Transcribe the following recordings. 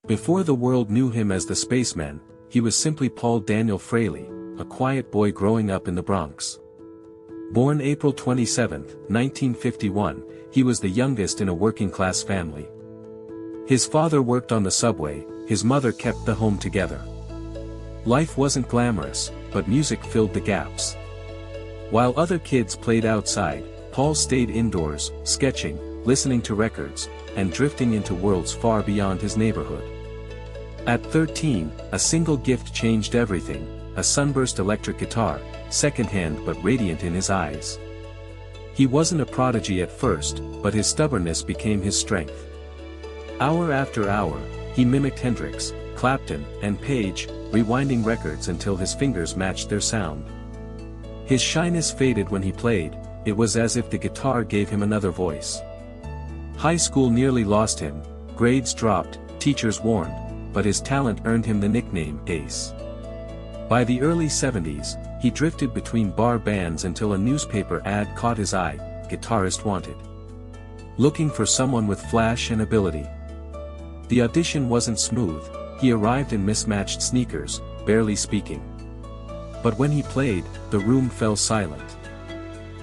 Before the world knew him as the spaceman, he was simply Paul Daniel Frehley, a quiet boy growing up in the Bronx. Born April 27, 1951, he was the youngest in a working-class family. His father worked on the subway, his mother kept the home together. Life wasn't glamorous, but music filled the gaps. While other kids played outside, Paul stayed indoors, sketching, listening to records, and drifting into worlds far beyond his neighborhood. At 13, a single gift changed everything, a sunburst electric guitar, secondhand but radiant in his eyes. He wasn't a prodigy at first, but his stubbornness became his strength. Hour after hour, he mimicked Hendrix, Clapton, and Page, rewinding records until his fingers matched their sound. His shyness faded when he played, it was as if the guitar gave him another voice. High school nearly lost him, grades dropped, teachers warned, but his talent earned him the nickname Ace. By the early 70s, he drifted between bar bands until a newspaper ad caught his eye, "Guitarist Wanted." Looking for someone with flash and ability. The audition wasn't smooth, he arrived in mismatched sneakers, barely speaking. But when he played, the room fell silent.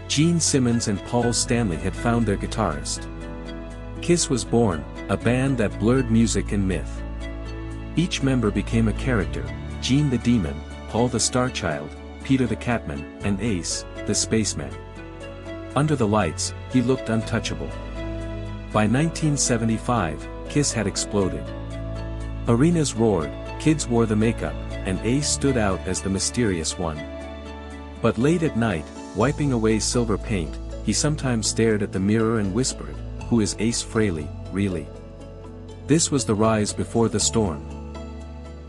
Gene Simmons and Paul Stanley had found their guitarist. Kiss was born, a band that blurred music and myth. Each member became a character, Gene the Demon, Paul the Starchild, Peter the Catman, and Ace, the Spaceman. Under the lights, he looked untouchable. By 1975, Kiss had exploded. Arenas roared, kids wore the makeup, and Ace stood out as the mysterious one. But late at night, wiping away silver paint, he sometimes stared at the mirror and whispered, "Who is Ace Frehley, really?" This was the rise before the storm.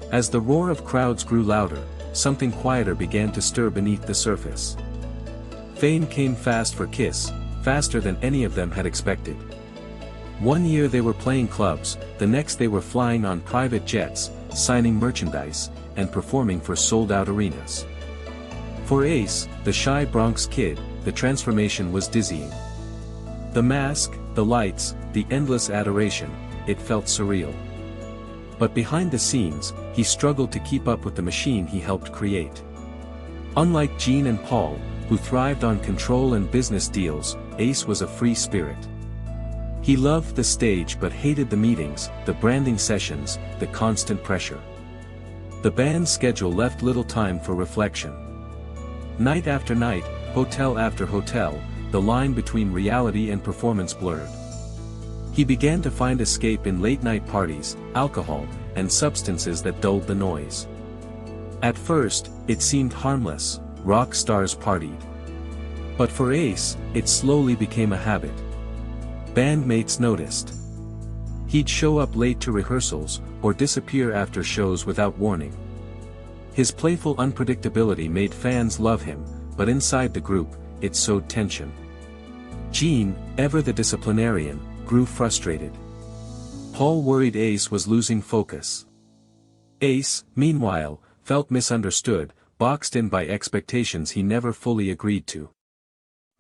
As the roar of crowds grew louder, something quieter began to stir beneath the surface. Fame came fast for Kiss, faster than any of them had expected. One year they were playing clubs, the next they were flying on private jets, signing merchandise, and performing for sold-out arenas. For Ace, the shy Bronx kid, the transformation was dizzying. The mask, the lights, the endless adoration, it felt surreal. But behind the scenes, he struggled to keep up with the machine he helped create. Unlike Gene and Paul, who thrived on control and business deals, Ace was a free spirit. He loved the stage but hated the meetings, the branding sessions, the constant pressure. The band's schedule left little time for reflection. Night after night, hotel after hotel, the line between reality and performance blurred. He began to find escape in late-night parties, alcohol, and substances that dulled the noise. At first, it seemed harmless, rock stars partied. But for Ace, it slowly became a habit. Bandmates noticed. He'd show up late to rehearsals, or disappear after shows without warning. His playful unpredictability made fans love him, but inside the group, it sowed tension. Gene, ever the disciplinarian, grew frustrated. Paul worried Ace was losing focus. Ace, meanwhile, felt misunderstood, boxed in by expectations he never fully agreed to.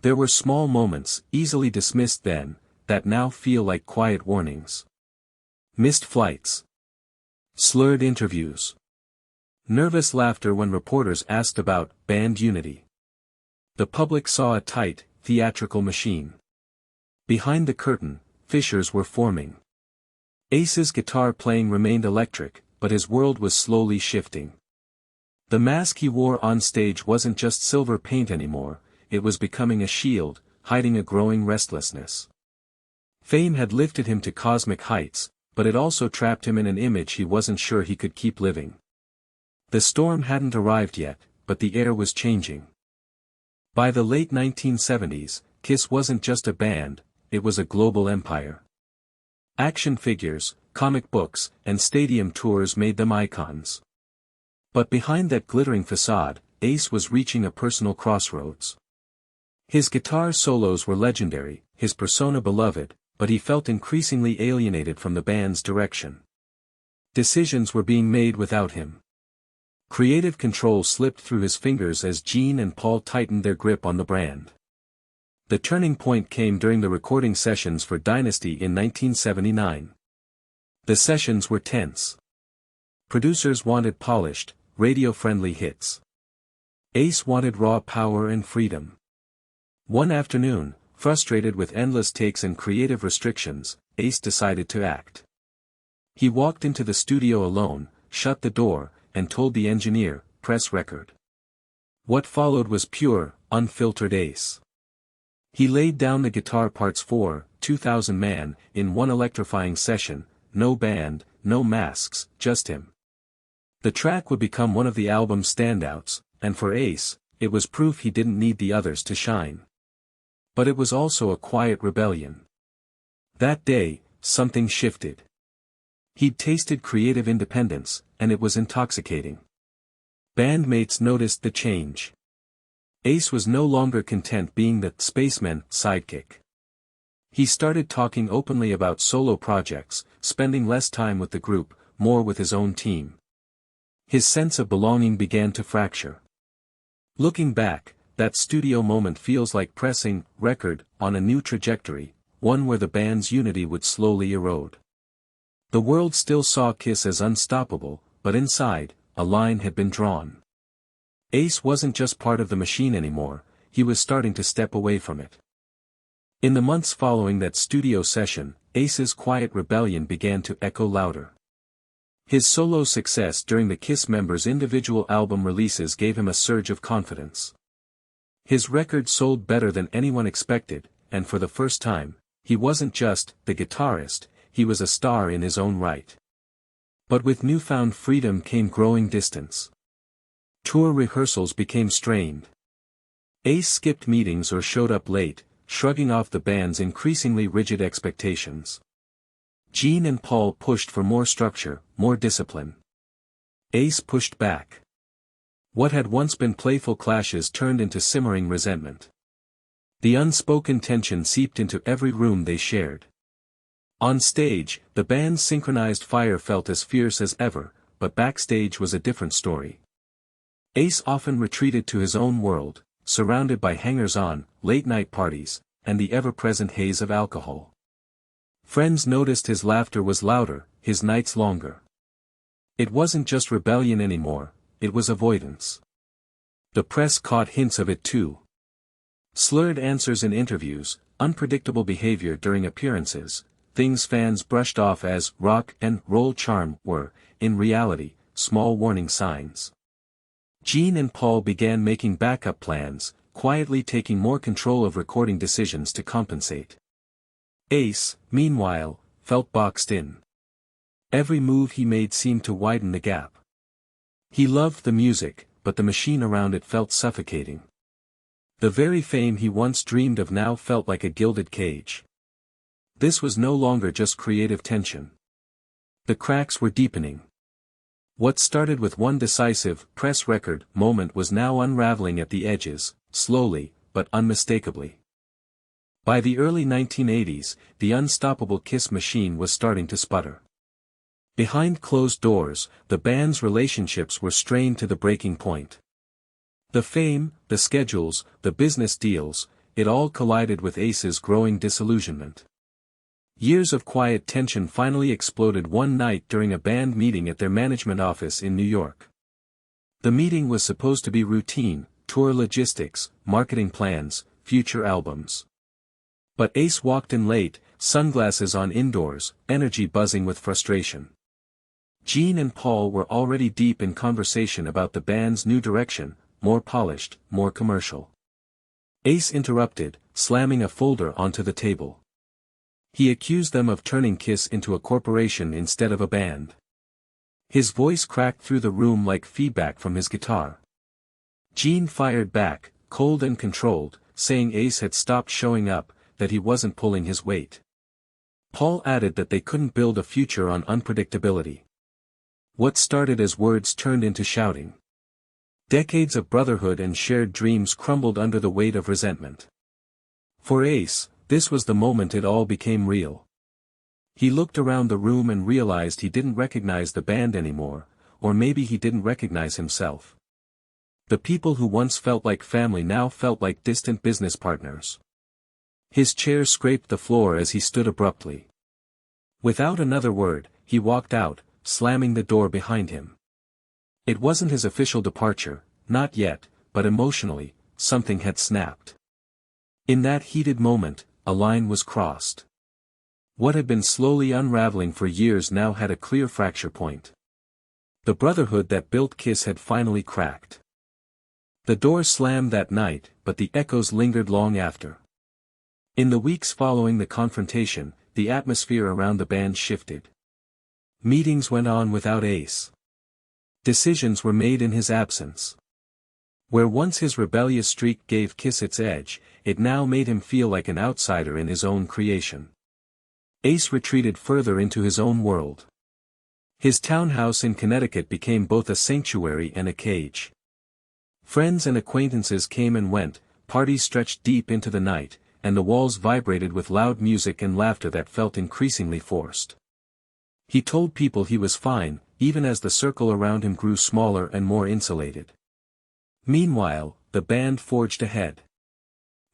There were small moments, easily dismissed then, that now feel like quiet warnings. Missed flights. Slurred interviews. Nervous laughter when reporters asked about band unity. The public saw a tight, theatrical machine. Behind the curtain, fissures were forming. Ace's guitar playing remained electric, but his world was slowly shifting. The mask he wore on stage wasn't just silver paint anymore, it was becoming a shield, hiding a growing restlessness. Fame had lifted him to cosmic heights, but it also trapped him in an image he wasn't sure he could keep living. The storm hadn't arrived yet, but the air was changing. By the late 1970s, Kiss wasn't just a band, it was a global empire. Action figures, comic books, and stadium tours made them icons. But behind that glittering facade, Ace was reaching a personal crossroads. His guitar solos were legendary, his persona beloved, but he felt increasingly alienated from the band's direction. Decisions were being made without him. Creative control slipped through his fingers as Gene and Paul tightened their grip on the brand. The turning point came during the recording sessions for Dynasty in 1979. The sessions were tense. Producers wanted polished, radio-friendly hits. Ace wanted raw power and freedom. One afternoon, frustrated with endless takes and creative restrictions, Ace decided to act. He walked into the studio alone, shut the door, and told the engineer, "Press record." What followed was pure, unfiltered Ace. He laid down the guitar parts for 2,000 Man in one electrifying session, no band, no masks, just him. The track would become one of the album's standouts, and for Ace, it was proof he didn't need the others to shine. But it was also a quiet rebellion. That day, something shifted. He'd tasted creative independence, and it was intoxicating. Bandmates noticed the change. Ace was no longer content being the spaceman sidekick. He started talking openly about solo projects, spending less time with the group, more with his own team. His sense of belonging began to fracture. Looking back, that studio moment feels like pressing record on a new trajectory, one where the band's unity would slowly erode. The world still saw Kiss as unstoppable, but inside, a line had been drawn. Ace wasn't just part of the machine anymore, he was starting to step away from it. In the months following that studio session, Ace's quiet rebellion began to echo louder. His solo success during the Kiss members' individual album releases gave him a surge of confidence. His record sold better than anyone expected, and for the first time, he wasn't just the guitarist, he was a star in his own right. But with newfound freedom came growing distance. Tour rehearsals became strained. Ace skipped meetings or showed up late, shrugging off the band's increasingly rigid expectations. Gene and Paul pushed for more structure, more discipline. Ace pushed back. What had once been playful clashes turned into simmering resentment. The unspoken tension seeped into every room they shared. On stage, the band's synchronized fire felt as fierce as ever, but backstage was a different story. Ace often retreated to his own world, surrounded by hangers-on, late-night parties, and the ever-present haze of alcohol. Friends noticed his laughter was louder, his nights longer. It wasn't just rebellion anymore, it was avoidance. The press caught hints of it too. Slurred answers in interviews, unpredictable behavior during appearances, things fans brushed off as rock and roll charm were, in reality, small warning signs. Gene and Paul began making backup plans, quietly taking more control of recording decisions to compensate. Ace, meanwhile, felt boxed in. Every move he made seemed to widen the gap. He loved the music, but the machine around it felt suffocating. The very fame he once dreamed of now felt like a gilded cage. This was no longer just creative tension. The cracks were deepening. What started with one decisive, press record moment was now unraveling at the edges, slowly, but unmistakably. By the early 1980s, the unstoppable Kiss machine was starting to sputter. Behind closed doors, the band's relationships were strained to the breaking point. The fame, the schedules, the business deals, it all collided with Ace's growing disillusionment. Years of quiet tension finally exploded one night during a band meeting at their management office in New York. The meeting was supposed to be routine, tour logistics, marketing plans, future albums. But Ace walked in late, sunglasses on indoors, energy buzzing with frustration. Gene and Paul were already deep in conversation about the band's new direction, more polished, more commercial. Ace interrupted, slamming a folder onto the table. He accused them of turning Kiss into a corporation instead of a band. His voice cracked through the room like feedback from his guitar. Gene fired back, cold and controlled, saying Ace had stopped showing up, that he wasn't pulling his weight. Paul added that they couldn't build a future on unpredictability. What started as words turned into shouting. Decades of brotherhood and shared dreams crumbled under the weight of resentment. For Ace, this was the moment it all became real. He looked around the room and realized he didn't recognize the band anymore, or maybe he didn't recognize himself. The people who once felt like family now felt like distant business partners. His chair scraped the floor as he stood abruptly. Without another word, he walked out, slamming the door behind him. It wasn't his official departure, not yet, but emotionally, something had snapped. In that heated moment, a line was crossed. What had been slowly unraveling for years now had a clear fracture point. The brotherhood that built Kiss had finally cracked. The door slammed that night, but the echoes lingered long after. In the weeks following the confrontation, the atmosphere around the band shifted. Meetings went on without Ace. Decisions were made in his absence. Where once his rebellious streak gave Kiss its edge, it now made him feel like an outsider in his own creation. Ace retreated further into his own world. His townhouse in Connecticut became both a sanctuary and a cage. Friends and acquaintances came and went, parties stretched deep into the night, and the walls vibrated with loud music and laughter that felt increasingly forced. He told people he was fine, even as the circle around him grew smaller and more insulated. Meanwhile, the band forged ahead.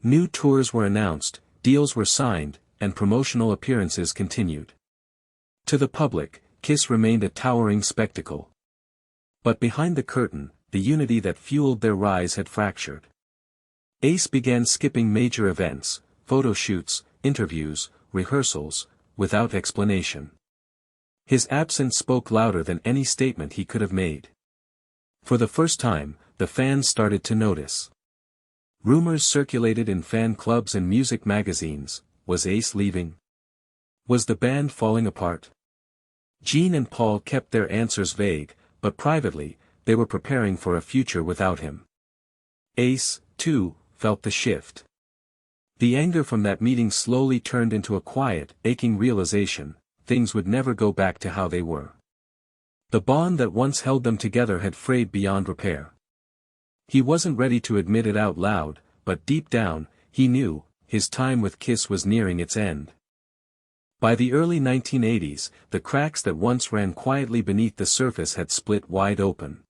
New tours were announced, deals were signed, and promotional appearances continued. To the public, Kiss remained a towering spectacle. But behind the curtain, the unity that fueled their rise had fractured. Ace began skipping major events, photo shoots, interviews, rehearsals, without explanation. His absence spoke louder than any statement he could have made. For the first time, the fans started to notice. Rumors circulated in fan clubs and music magazines. Was Ace leaving? Was the band falling apart? Gene and Paul kept their answers vague, but privately, they were preparing for a future without him. Ace, too, felt the shift. The anger from that meeting slowly turned into a quiet, aching realization: things would never go back to how they were. The bond that once held them together had frayed beyond repair. He wasn't ready to admit it out loud, but deep down, he knew, his time with Kiss was nearing its end. By the early 1980s, the cracks that once ran quietly beneath the surface had split wide open.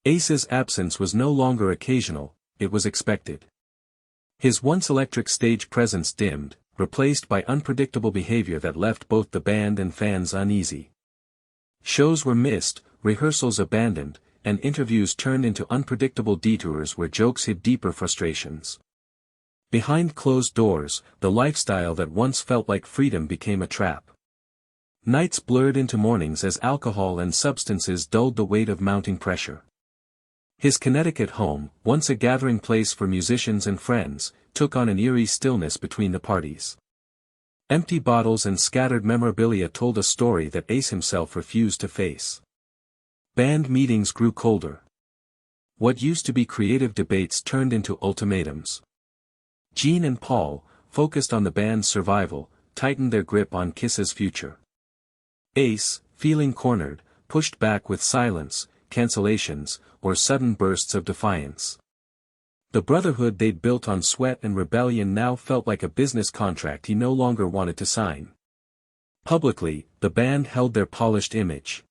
Ace's absence was no longer occasional, it was expected. His once electric stage presence dimmed, replaced by unpredictable behavior that left both the band and fans uneasy. Shows were missed, rehearsals abandoned, and interviews turned into unpredictable detours where jokes hid deeper frustrations. Behind closed doors, the lifestyle that once felt like freedom became a trap. Nights blurred into mornings as alcohol and substances dulled the weight of mounting pressure. His Connecticut home, once a gathering place for musicians and friends, took on an eerie stillness between the parties. Empty bottles and scattered memorabilia told a story that Ace himself refused to face. Band meetings grew colder. What used to be creative debates turned into ultimatums. Gene and Paul, focused on the band's survival, tightened their grip on Kiss's future. Ace, feeling cornered, pushed back with silence, cancellations, or sudden bursts of defiance. The brotherhood they'd built on sweat and rebellion now felt like a business contract he no longer wanted to sign. Publicly, the band held their polished image.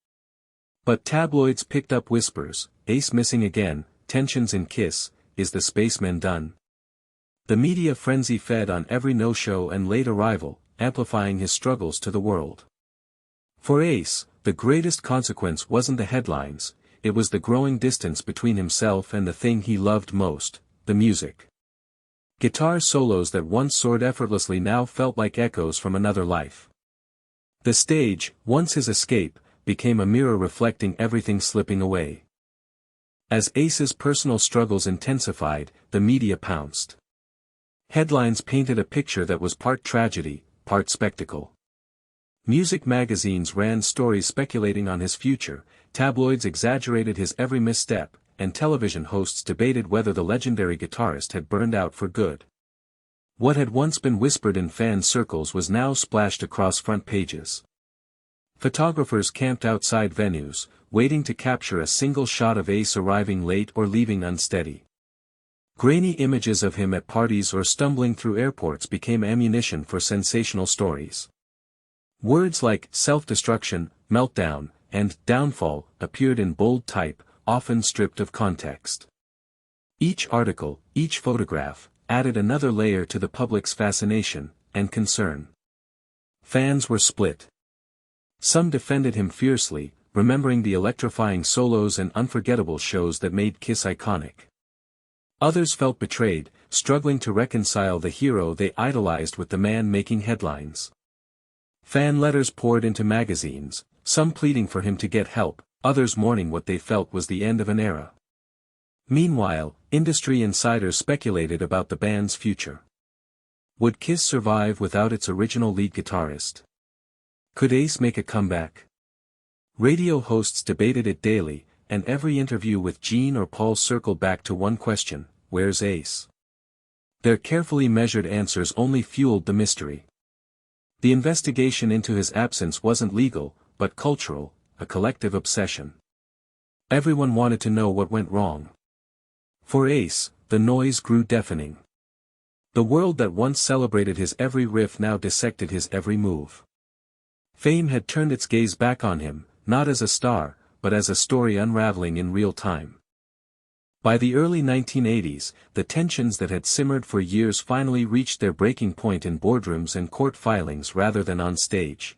But tabloids picked up whispers: Ace missing again, tensions in Kiss, is the spaceman done? The media frenzy fed on every no-show and late arrival, amplifying his struggles to the world. For Ace, the greatest consequence wasn't the headlines, it was the growing distance between himself and the thing he loved most, the music. Guitar solos that once soared effortlessly now felt like echoes from another life. The stage, once his escape, became a mirror reflecting everything slipping away. As Ace's personal struggles intensified, the media pounced. Headlines painted a picture that was part tragedy, part spectacle. Music magazines ran stories speculating on his future, tabloids exaggerated his every misstep, and television hosts debated whether the legendary guitarist had burned out for good. What had once been whispered in fan circles was now splashed across front pages. Photographers camped outside venues, waiting to capture a single shot of Ace arriving late or leaving unsteady. Grainy images of him at parties or stumbling through airports became ammunition for sensational stories. Words like self-destruction, meltdown, and downfall appeared in bold type, often stripped of context. Each article, each photograph, added another layer to the public's fascination and concern. Fans were split. Some defended him fiercely, remembering the electrifying solos and unforgettable shows that made Kiss iconic. Others felt betrayed, struggling to reconcile the hero they idolized with the man making headlines. Fan letters poured into magazines, some pleading for him to get help, others mourning what they felt was the end of an era. Meanwhile, industry insiders speculated about the band's future. Would Kiss survive without its original lead guitarist? Could Ace make a comeback? Radio hosts debated it daily, and every interview with Gene or Paul circled back to one question: where's Ace? Their carefully measured answers only fueled the mystery. The investigation into his absence wasn't legal, but cultural, a collective obsession. Everyone wanted to know what went wrong. For Ace, the noise grew deafening. The world that once celebrated his every riff now dissected his every move. Fame had turned its gaze back on him, not as a star, but as a story unraveling in real time. By the early 1980s, the tensions that had simmered for years finally reached their breaking point in boardrooms and court filings rather than on stage.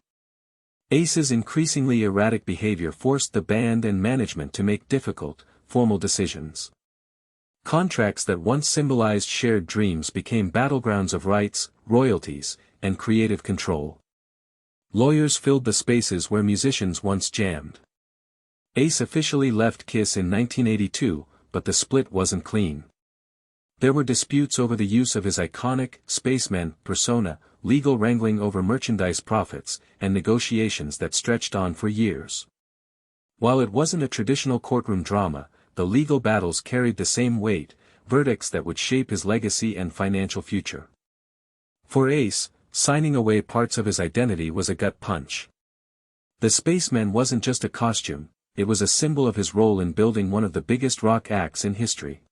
Ace's increasingly erratic behavior forced the band and management to make difficult, formal decisions. Contracts that once symbolized shared dreams became battlegrounds of rights, royalties, and creative control. Lawyers filled the spaces where musicians once jammed. Ace officially left Kiss in 1982, but the split wasn't clean. There were disputes over the use of his iconic, spaceman, persona, legal wrangling over merchandise profits, and negotiations that stretched on for years. While it wasn't a traditional courtroom drama, the legal battles carried the same weight, verdicts that would shape his legacy and financial future. For Ace, signing away parts of his identity was a gut punch. The spaceman wasn't just a costume, it was a symbol of his role in building one of the biggest rock acts in history.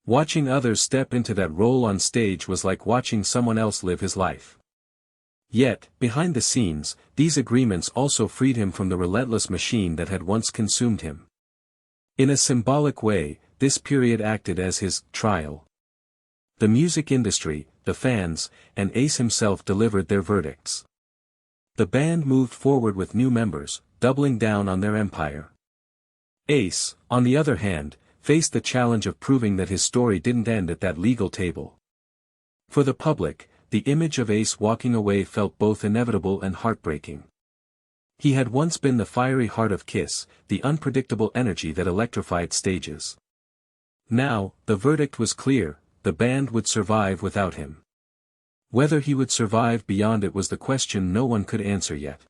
Watching others step into that role on stage was like watching someone else live his life. Yet, behind the scenes, these agreements also freed him from the relentless machine that had once consumed him. In a symbolic way, this period acted as his trial. The music industry, the fans, and Ace himself delivered their verdicts. The band moved forward with new members, doubling down on their empire. Ace, on the other hand, faced the challenge of proving that his story didn't end at that legal table. For the public, the image of Ace walking away felt both inevitable and heartbreaking. He had once been the fiery heart of Kiss, the unpredictable energy that electrified stages. Now, the verdict was clear: the band would survive without him. Whether he would survive beyond it was the question no one could answer yet.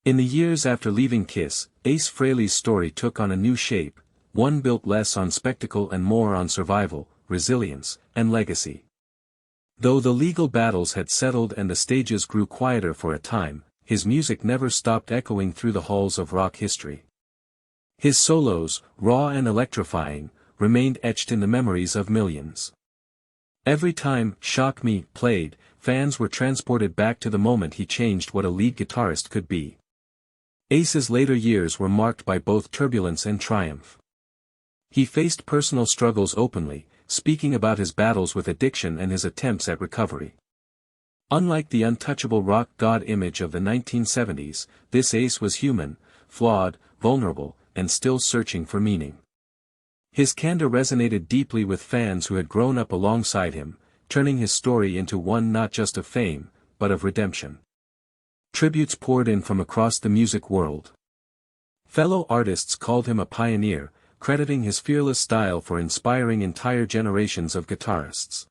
In the years after leaving Kiss, Ace Frehley's story took on a new shape, one built less on spectacle and more on survival, resilience, and legacy. Though the legal battles had settled and the stages grew quieter for a time, his music never stopped echoing through the halls of rock history. His solos, raw and electrifying, remained etched in the memories of millions. Every time "Shock Me" played, fans were transported back to the moment he changed what a lead guitarist could be. Ace's later years were marked by both turbulence and triumph. He faced personal struggles openly, speaking about his battles with addiction and his attempts at recovery. Unlike the untouchable rock god image of the 1970s, this Ace was human, flawed, vulnerable, and still searching for meaning. His candor resonated deeply with fans who had grown up alongside him, turning his story into one not just of fame, but of redemption. Tributes poured in from across the music world. Fellow artists called him a pioneer, crediting his fearless style for inspiring entire generations of guitarists.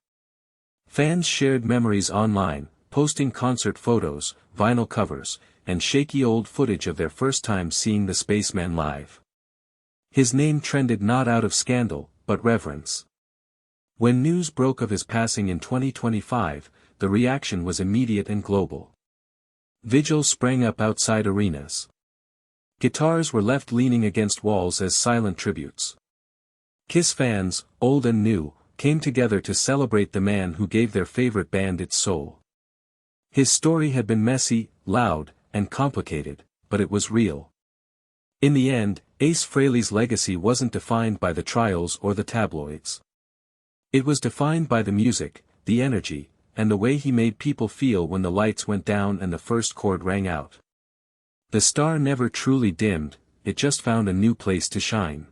Fans shared memories online, posting concert photos, vinyl covers, and shaky old footage of their first time seeing the spaceman live. His name trended not out of scandal, but reverence. When news broke of his passing in 2025, the reaction was immediate and global. Vigils sprang up outside arenas. Guitars were left leaning against walls as silent tributes. Kiss fans, old and new, came together to celebrate the man who gave their favorite band its soul. His story had been messy, loud, and complicated, but it was real. In the end, Ace Frehley's legacy wasn't defined by the trials or the tabloids. It was defined by the music, the energy, and the way he made people feel when the lights went down and the first chord rang out. The star never truly dimmed, it just found a new place to shine.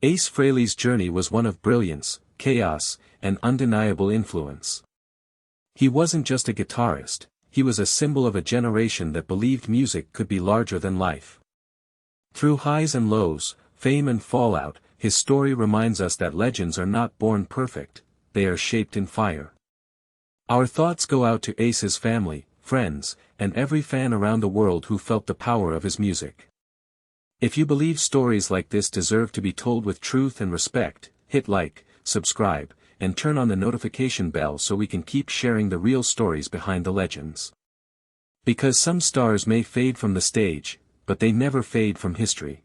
Ace Frehley's journey was one of brilliance, chaos, and undeniable influence. He wasn't just a guitarist, he was a symbol of a generation that believed music could be larger than life. Through highs and lows, fame and fallout, his story reminds us that legends are not born perfect, they are shaped in fire. Our thoughts go out to Ace's family, friends, and every fan around the world who felt the power of his music. If you believe stories like this deserve to be told with truth and respect, hit like, subscribe, and turn on the notification bell so we can keep sharing the real stories behind the legends. Because some stars may fade from the stage, but they never fade from history.